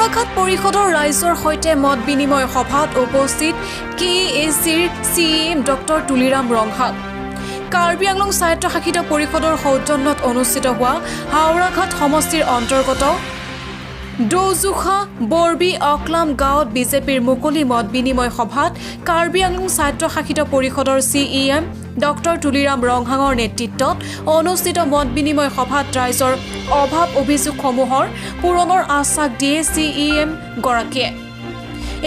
হাওৰাঘাট পৰিষদৰ ৰাইজৰ সৈতে মত বিনিময় সভাত উপস্থিত KACৰ CEM ডক্টৰ তুলিৰাম ৰংহাং। কাৰ্বি আংলং স্বায়ত্তশাসিত পৰিষদৰ সৌজন্যত অনুষ্ঠিত হোৱা হাওৰাঘাট সমষ্টিৰ অন্তৰ্গত দৌজোখা বৰবি অকলাম গাঁৱত বিজেপিৰ মুকলি মত বিনিময় সভাত কাৰ্বি আংলং স্বায়ত্তশাসিত পৰিষদৰ CEM ডক্টৰ তুলিৰাম ৰংহাঙৰ নেতৃত্বত অনুষ্ঠিত মত বিনিময় সভাত ৰাইজৰ অভাৱ অভিযোগসমূহৰ পূৰণৰ আশ্বাস দিয়ে CEM গৰাকীয়ে।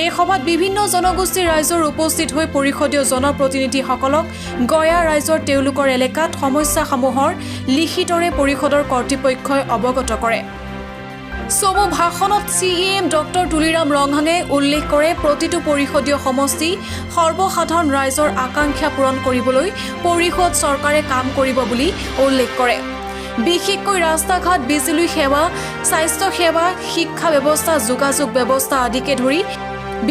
এই সভাত বিভিন্ন জনগোষ্ঠীৰ ৰাইজৰ উপস্থিত হৈ পৰিষদীয় জনপ্ৰতিনিধিসকলক গয়া ৰাইজৰ তেওঁলোকৰ এলেকাত সমস্যাসমূহৰ লিখিতৰে পৰিষদৰ কৰ্তৃপক্ষই অৱগত কৰে। চমু ভাষণত CEM ডক্টৰ তুলিৰাম ৰংহাঙে উল্লেখ কৰে প্ৰতিটো পৰিষদীয় সমষ্টি সৰ্বসাধাৰণ ৰাইজৰ আকাংক্ষা পূৰণ কৰিবলৈ পৰিষদ চৰকাৰে কাম কৰিব বুলি উল্লেখ কৰে। বিশেষকৈ ৰাস্তা ঘাট, বিজুলী সেৱা, স্বাস্থ্য সেৱা, শিক্ষা ব্যৱস্থা, যোগাযোগ ব্যৱস্থা আদিকে ধৰি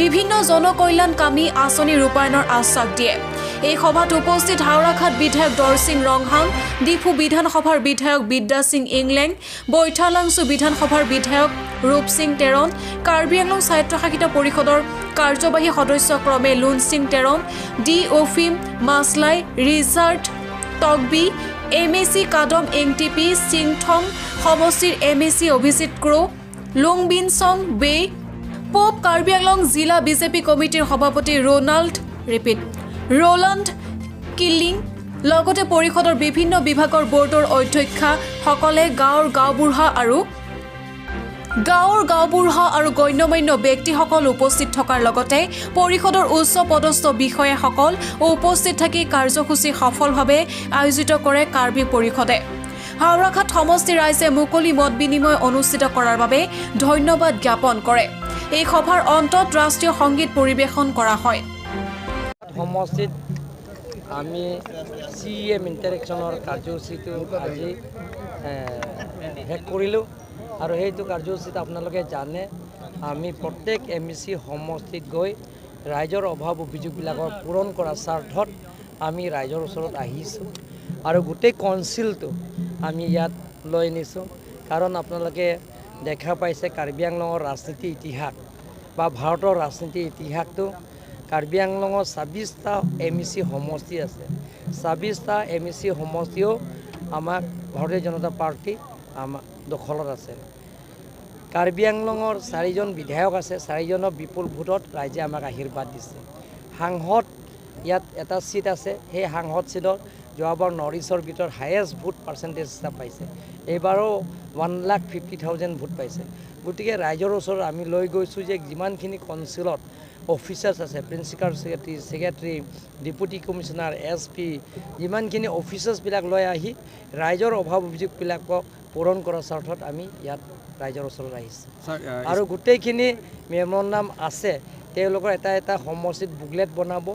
বিভিন্ন জনকল্যাণকামী আঁচনি ৰূপায়ণৰ আশ্বাস দিয়ে। এই সভাত উপস্থিত হাওৰাঘাট বিধায়ক দৰসিং ৰংহাং, ডিফু বিধানসভাৰ বিধায়ক বিদ্যা সিং ইংলেং, বৈঠালাংছু বিধানসভাৰ বিধায়ক ৰূপ সিং তেৰণ, কাৰ্বি আংলং স্বায়ত্তশাসিত পৰিষদৰ কাৰ্যবাহী সদস্য ক্ৰমে লুন Singh Teron, D অফিম মাছলাই, Richard Tokbi, MAC কাদম এংটিপি, চিংথং সমষ্টিৰ MAC অভিজিত ক্ৰো, লুংবিনচং বে, পূব কাৰ্বি আংলং জিলা বিজেপি কমিটিৰ সভাপতি ৰোলাণ্ড কিল্লিং, লগতে পৰিষদৰ বিভিন্ন বিভাগৰ বৰ্ডৰ অধ্যক্ষসকলে গাঁৱৰ গাঁওবুঢ়া আৰু গণ্যমান্য ব্যক্তিসকল উপস্থিত থকাৰ লগতে পৰিষদৰ উচ্চ পদস্থ বিষয়াসকল উপস্থিত থাকি কাৰ্যসূচী সফলভাৱে আয়োজিত কৰে কাৰ্বি পৰিষদে। হাওৰাঘাট সমষ্টিৰ ৰাইজে মুকলি মত বিনিময় অনুষ্ঠিত কৰাৰ বাবে ধন্যবাদ জ্ঞাপন কৰে। এই সভাৰ অন্তত ৰাষ্ট্ৰীয় সংগীত পৰিৱেশন কৰা হয়। সমষ্টিত আমি CEM ইণ্টাৰেকশ্যনৰ কাৰ্যসূচীটো আজি শেষ কৰিলোঁ আৰু সেইটো কাৰ্যসূচীত আপোনালোকে জানে আমি প্ৰত্যেক MAC সমষ্টিত গৈ ৰাইজৰ অভাৱ অভিযোগবিলাকৰ পূৰণ কৰাৰ স্বাৰ্থত আমি ৰাইজৰ ওচৰত আহিছোঁ আৰু গোটেই কাউন্সিলটো আমি ইয়াত লৈ নিছোঁ। কাৰণ আপোনালোকে দেখা পাইছে কাৰ্বি আংলঙৰ ৰাজনীতি ইতিহাস বা ভাৰতৰ ৰাজনীতি ইতিহাসটো কাৰ্বি আংলঙৰ 26টা MAC সমষ্টি আছে। 26টা MAC সমষ্টিও আমাক ভাৰতীয় জনতা পাৰ্টি আমাৰ দখলত আছে। কাৰ্বি আংলঙৰ 4জন বিধায়ক আছে, 4জনৰ বিপুল ভোটত ৰাইজে আমাক আশীৰ্বাদ দিছে। সাংসদ ইয়াত এটা চিট আছে, সেই সাংসদ চিটত যোৱাবাৰ নৰ্থ ইষ্টৰ ভিতৰত হায়েষ্ট ভোট পাৰ্চেণ্টেজ এটা পাইছে, এইবাৰো 1,50,000 ভোট পাইছে। গতিকে ৰাইজৰ ওচৰত আমি লৈ গৈছোঁ যে যিমানখিনি কাউন্সিলত অফিচাৰ্ছ আছে, principal secretary, deputy commissioner, SP, যিমানখিনি অফিচাৰ্ছবিলাক লৈ আহি ৰাইজৰ অভাৱ অভিযোগবিলাকক পূৰণ কৰাৰ স্বাৰ্থত আমি ইয়াত ৰাইজৰ ওচৰত আহিছোঁ। আৰু গোটেইখিনি মেম'ৰেণ্ডাম আছে, তেওঁলোকৰ এটা সমষ্টিত বুকলেট বনাব,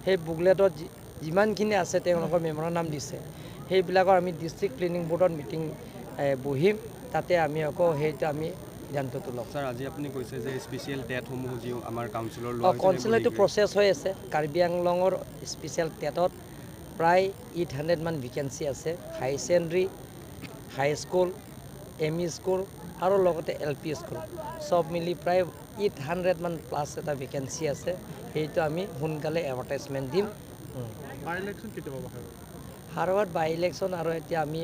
সেই বুকলেটত যিমানখিনি আছে তেওঁলোকৰ মেম'ৰেণ্ডাম দিছে, সেইবিলাকৰ আমি ডিষ্ট্ৰিক্ট প্লেনিং বৰ্ডত মিটিং বহিম, তাতে আমি আকৌ সেইটো আমি সিদ্ধান্তটো ল'ম। ছাৰ, আজি আপুনি কৈছে যে স্পেচিয়েল টেটসমূহ যি আমাৰ কাউন্সিলৰ কাউন্সিলৰটো প্ৰচেছ হৈ আছে। কাৰ্বি আংলঙৰ স্পেচিয়েল টেটত প্ৰায় 800 মান ভেকেঞ্চি আছে। হাই ছেকেণ্ডেৰী, হাই স্কুল, ME স্কুল আৰু লগতে LP স্কুল চব মিলি প্ৰায় 800 মান প্লাছ এটা ভেকেঞ্চি আছে। সেইটো আমি সোনকালে এডভাৰটাইজমেণ্ট দিম। হাওৰাঘাট বাই ইলেকশ্যন আৰু এতিয়া আমি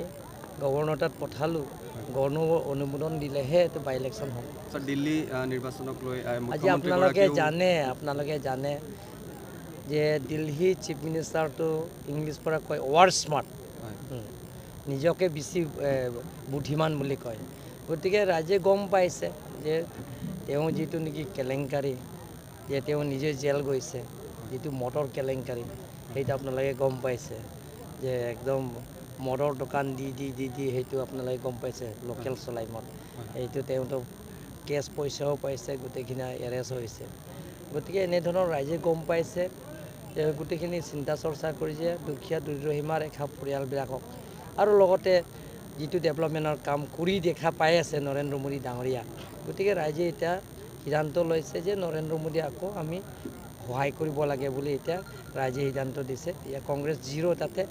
গভৰ্ণৰ তাত পঠালোঁ, গভৰ্ণৰ অনুমোদন দিলেহে এইটো বাই ইলেকশ্যন হ'ব। দিল্লী নিৰ্বাচনক লৈ আজি আপোনালোকে জানে যে দিল্লী চিফ মিনিষ্টাৰটো ইংলিছ পৰা কয় ৱাৰ্ড স্মাৰ্ট, নিজকে বেছি বুদ্ধিমান বুলি কয়। গতিকে ৰাইজে গম পাইছে যে তেওঁ যিটো নেকি কেলেংকাৰী, যে তেওঁ নিজে জেল গৈছে, যিটো মদৰ কেলেংকাৰী, সেইটো আপোনালোকে গম পাইছে যে একদম মদৰ দোকান দি সেইটো আপোনালোকে গম পাইছে, লোকেল চলাই মদ, সেইটো তেওঁতো কেছ পইচাও পাইছে, গোটেইখিনি এৰেষ্ট হৈছে। গতিকে এনেধৰণৰ ৰাইজে গম পাইছে যে গোটেইখিনি চিন্তা চৰ্চা কৰিছে দুখীয়া দৰিদ্ৰ সীমা ৰেখা পৰিয়ালবিলাকক, আৰু লগতে যিটো ডেভেলপমেণ্টৰ কাম কৰি দেখা পাই আছে নৰেন্দ্ৰ মোদী ডাঙৰীয়া। গতিকে ৰাইজে এতিয়া সিদ্ধান্ত লৈছে যে নৰেন্দ্ৰ মোদী আকৌ আমি সহায় কৰিব লাগে বুলি এতিয়া ৰাইজে সিদ্ধান্ত দিছে। এতিয়া কংগ্ৰেছ 0, তাতে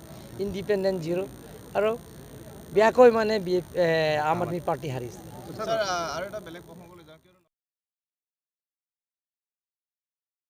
ইণ্ডিপেণ্ডেণ্ট 0, আৰু বেয়াকৈ মানে আম আদমি পাৰ্টি হাৰিছে।